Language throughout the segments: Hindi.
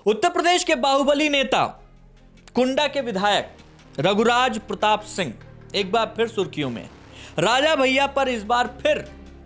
उत्तर प्रदेश के बाहुबली नेता कुंडा के विधायक रघुराज प्रताप सिंह एक बार फिर सुर्खियों में। राजा भैया पर इस बार फिर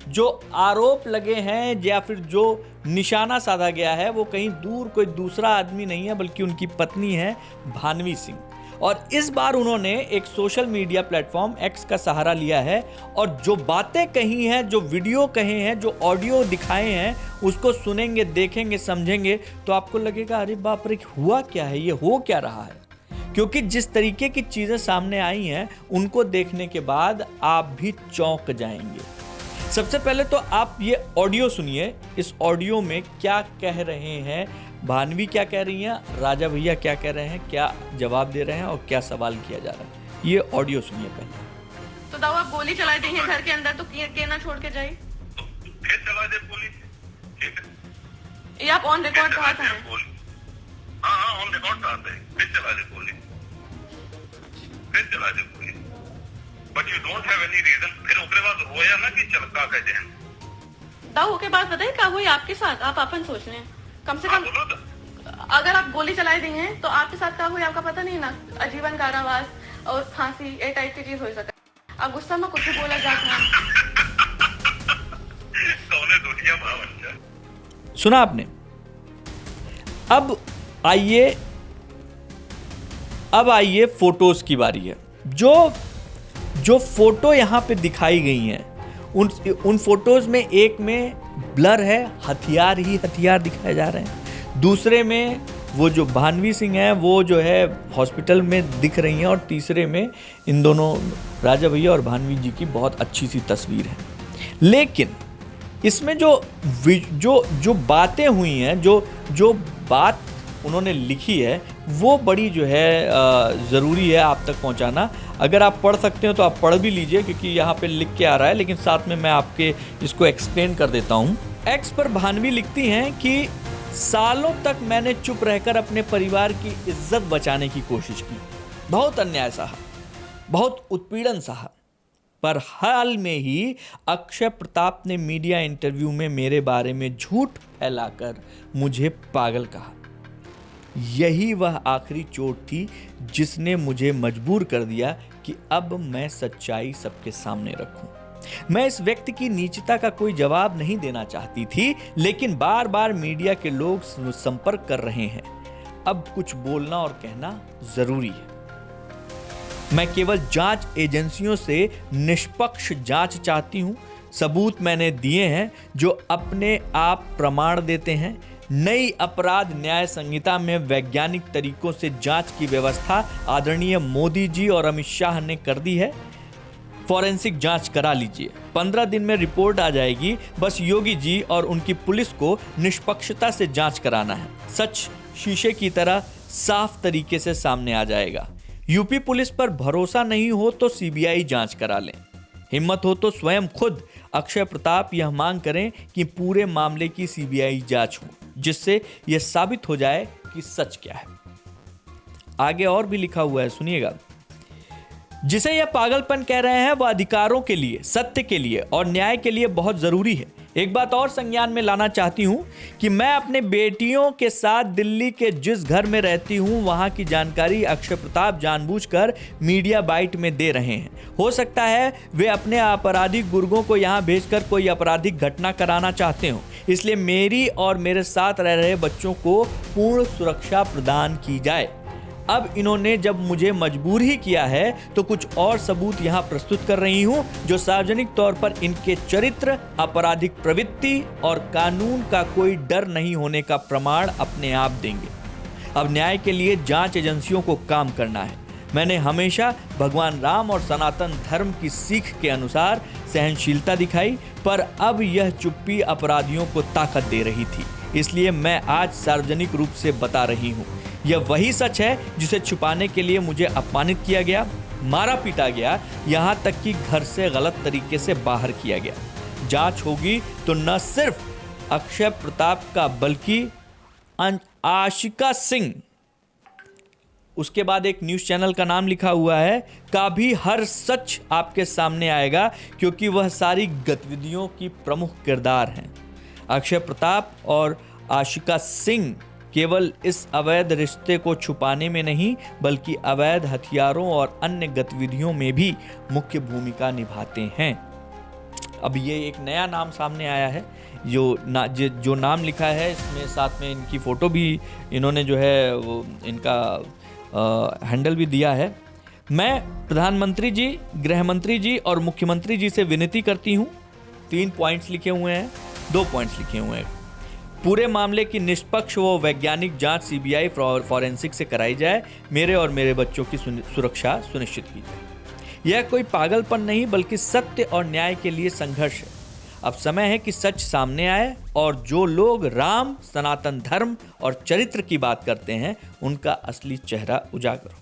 जो आरोप लगे हैं या फिर जो निशाना साधा गया है वो कहीं दूर कोई दूसरा आदमी नहीं है बल्कि उनकी पत्नी है भानवी सिंह। और इस बार उन्होंने एक सोशल मीडिया प्लेटफॉर्म एक्स का सहारा लिया है और जो बातें कही हैं, जो वीडियो कहे हैं, जो ऑडियो दिखाए हैं, उसको सुनेंगे, देखेंगे, समझेंगे तो आपको लगेगा अरे बाप रे, हुआ क्या है, ये हो क्या रहा है। क्योंकि जिस तरीके की चीजें सामने आई हैं उनको देखने के बाद आप भी चौंक जाएंगे। सबसे पहले तो आप ये ऑडियो सुनिए। इस ऑडियो में क्या कह रहे हैं भानवी, क्या कह रही हैं, राजा भैया क्या कह रहे हैं, क्या जवाब दे रहे हैं और क्या सवाल किया जा रहा है, ये ऑडियो सुनिए पहले। तो दाऊ आप गोली चला दी है घर के अंदर तो के ना छोड़ के जाइए। फिर चला दे पुलिस, ठीक है। ये आप ऑन रिकॉर्ड कहा था। हाँ ऑन रिकॉर्ड कहा था। फिर चला दे पुलिस, फिर चला दे police, but you don't have any reason. फिर उसके बाद होया ना कि चलका का जहन दाऊ के बाद बताइए क्या हुई आपके साथ, आप अपन सोच लें कम से कम। अगर आप गोली चलाई दी हैं तो आपके साथ क्या हुई आपका पता नहीं ना। आजीवन कारावास और फांसी ये टाइप की चीज हो सका। आप गुस्सा में कुछ भी बोला जाता है। सुना आपने। अब आइए फोटोज की बारी है। जो फोटो यहां पे दिखाई गई हैं उन फोटोज में एक में ब्लर है, हथियार ही हथियार दिखाए जा रहे हैं। दूसरे में वो जो भानवी सिंह है वो जो है हॉस्पिटल में दिख रही हैं और तीसरे में इन दोनों राजा भैया और भानवी जी की बहुत अच्छी सी तस्वीर है। लेकिन इसमें जो बातें हुई हैं, जो बात उन्होंने लिखी है वो बड़ी जो है ज़रूरी है आप तक पहुंचाना। अगर आप पढ़ सकते हो तो आप पढ़ भी लीजिए क्योंकि यहाँ पे लिख के आ रहा है, लेकिन साथ में मैं आपके इसको एक्सप्लेन कर देता हूँ। एक्स पर भानवी लिखती हैं कि सालों तक मैंने चुप रहकर अपने परिवार की इज्जत बचाने की कोशिश की, बहुत अन्याय सहा, बहुत उत्पीड़न सहा, पर हाल में ही अक्षय प्रताप ने मीडिया इंटरव्यू में मेरे बारे में झूठ फैलाकर मुझे पागल कहा। यही वह आखिरी चोट थी जिसने मुझे मजबूर कर दिया कि अब मैं सच्चाई सबके सामने रखूं। मैं इस व्यक्ति की नीचता का कोई जवाब नहीं देना चाहती थी, लेकिन बार बार मीडिया के लोग संपर्क कर रहे हैं। अब कुछ बोलना और कहना जरूरी है। मैं केवल जांच एजेंसियों से निष्पक्ष जांच चाहती हूं। सबूत मैंने दिए हैं जो अपने आप प्रमाण देते हैं। नई अपराध न्याय संहिता में वैज्ञानिक तरीकों से जांच की व्यवस्था आदरणीय मोदी जी और अमित शाह ने कर दी है। फॉरेंसिक जांच करा लीजिए, 15 दिन में रिपोर्ट आ जाएगी। बस योगी जी और उनकी पुलिस को निष्पक्षता से जांच कराना है। सच शीशे की तरह साफ तरीके से सामने आ जाएगा। यूपी पुलिस पर भरोसा नहीं हो तो सीबीआई जांच करा लें। हिम्मत हो तो स्वयं खुद अक्षय प्रताप यह मांग करें कि पूरे मामले की सीबीआई जांच हो, जिससे यह साबित हो जाए कि सच क्या है। आगे और भी लिखा हुआ है, सुनिएगा। जिसे यह पागलपन कह रहे हैं वह अधिकारों के लिए, सत्य के लिए और न्याय के लिए बहुत जरूरी है। एक बात और संज्ञान में लाना चाहती हूं कि मैं अपने बेटियों के साथ दिल्ली के जिस घर में रहती हूं वहां की जानकारी अक्षय प्रताप जानबूझकर मीडिया बाइट में दे रहे हैं। हो सकता है वे अपने आपराधिक गुर्गों को यहां भेजकर कोई आपराधिक घटना कराना चाहते हो, इसलिए मेरी और मेरे साथ रह रहे बच्चों को पूर्ण सुरक्षा प्रदान की जाए। अब इन्होंने जब मुझे मजबूर ही किया है तो कुछ और सबूत यहां प्रस्तुत कर रही हूं जो सार्वजनिक तौर पर इनके चरित्र, आपराधिक प्रवृत्ति और कानून का कोई डर नहीं होने का प्रमाण अपने आप देंगे। अब न्याय के लिए जांच एजेंसियों को काम करना है। मैंने हमेशा भगवान राम और सनातन धर्म की सीख के अनुसार सहनशीलता दिखाई, पर अब यह चुप्पी अपराधियों को ताकत दे रही थी। इसलिए मैं आज सार्वजनिक रूप से बता रही हूं, यह वही सच है जिसे छुपाने के लिए मुझे अपमानित किया गया, मारा पीटा गया, यहां तक कि घर से गलत तरीके से बाहर किया गया। जांच होगी तो न सिर्फ अक्षय प्रताप का बल्कि आशिका सिंह, उसके बाद एक न्यूज़ चैनल का नाम लिखा हुआ है, का भी हर सच आपके सामने आएगा क्योंकि वह सारी गतिविधियों की प्रमुख किरदार हैं। अक्षय प्रताप और आशिका सिंह केवल इस अवैध रिश्ते को छुपाने में नहीं बल्कि अवैध हथियारों और अन्य गतिविधियों में भी मुख्य भूमिका निभाते हैं। अब ये एक नया नाम सामने आया है, जो नाम लिखा है इसमें साथ में इनकी फ़ोटो भी इन्होंने जो है वो इनका हैंडल भी दिया है। मैं प्रधानमंत्री जी, गृह मंत्री जी और मुख्यमंत्री जी से विनती करती हूँ, 3 पॉइंट्स लिखे हुए हैं, 2 पॉइंट्स लिखे हुए हैं। पूरे मामले की निष्पक्ष व वैज्ञानिक जांच सीबीआई फॉरेंसिक से कराई जाए, मेरे और मेरे बच्चों की सुरक्षा सुनिश्चित की जाए। यह कोई पागलपन नहीं बल्कि सत्य और न्याय के लिए संघर्ष है। अब समय है कि सच सामने आए और जो लोग राम, सनातन धर्म और चरित्र की बात करते हैं उनका असली चेहरा उजागर हो।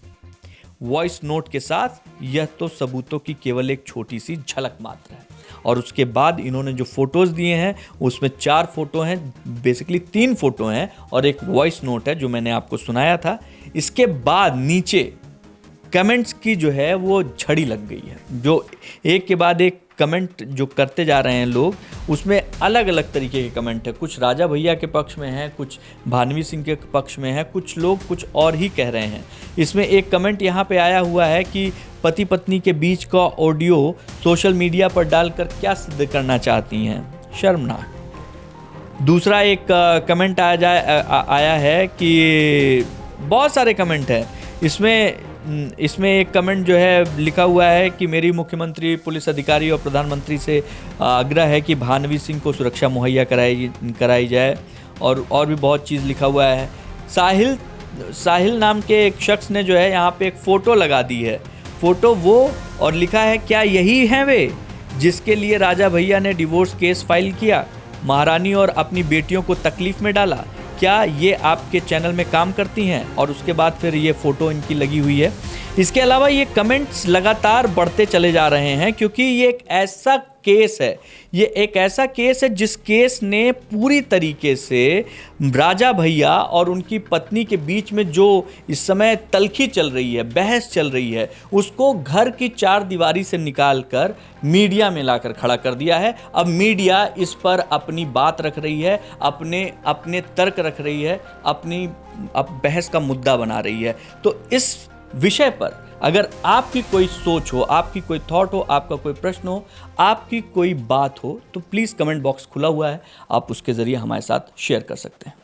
वॉइस नोट के साथ यह तो सबूतों की केवल एक छोटी सी झलक मात्र है। और उसके बाद इन्होंने जो फोटोज़ दिए हैं उसमें 4 फोटो हैं, बेसिकली 3 फोटो हैं और एक वॉइस नोट है जो मैंने आपको सुनाया था। इसके बाद नीचे कमेंट्स की जो है वो झड़ी लग गई है, जो एक के बाद एक कमेंट जो करते जा रहे हैं लोग, उसमें अलग अलग तरीके के कमेंट है। कुछ राजा भैया के पक्ष में है, कुछ भानवी सिंह के पक्ष में है, कुछ लोग कुछ और ही कह रहे हैं। इसमें एक कमेंट यहाँ पे आया हुआ है कि पति पत्नी के बीच का ऑडियो सोशल मीडिया पर डालकर क्या सिद्ध करना चाहती हैं, शर्मनाक। दूसरा एक कमेंट आया है कि बहुत सारे कमेंट हैं इसमें एक कमेंट जो है लिखा हुआ है कि मेरी मुख्यमंत्री, पुलिस अधिकारी और प्रधानमंत्री से आग्रह है कि भानवी सिंह को सुरक्षा मुहैया कराई जाए और भी बहुत चीज़ लिखा हुआ है। साहिल नाम के एक शख्स ने जो है यहाँ पे एक फ़ोटो लगा दी है, फ़ोटो वो, और लिखा है क्या यही हैं वे जिसके लिए राजा भैया ने डिवोर्स केस फाइल किया, महारानी और अपनी बेटियों को तकलीफ़ में डाला, क्या ये आपके चैनल में काम करती हैं? और उसके बाद फिर ये फ़ोटो इनकी लगी हुई है। इसके अलावा ये कमेंट्स लगातार बढ़ते चले जा रहे हैं क्योंकि ये एक ऐसा केस है जिस केस ने पूरी तरीके से राजा भैया और उनकी पत्नी के बीच में जो इस समय तल्खी चल रही है, बहस चल रही है, उसको घर की 4 दीवारी से निकालकर मीडिया में लाकर खड़ा कर दिया है। अब मीडिया इस पर अपनी बात रख रही है, अपने तर्क रख रही है, अब बहस का मुद्दा बना रही है। तो इस विषय पर अगर आपकी कोई सोच हो, आपकी कोई थॉट हो, आपका कोई प्रश्न हो, आपकी कोई बात हो, तो प्लीज़ कमेंट बॉक्स खुला हुआ है, आप उसके ज़रिए हमारे साथ शेयर कर सकते हैं।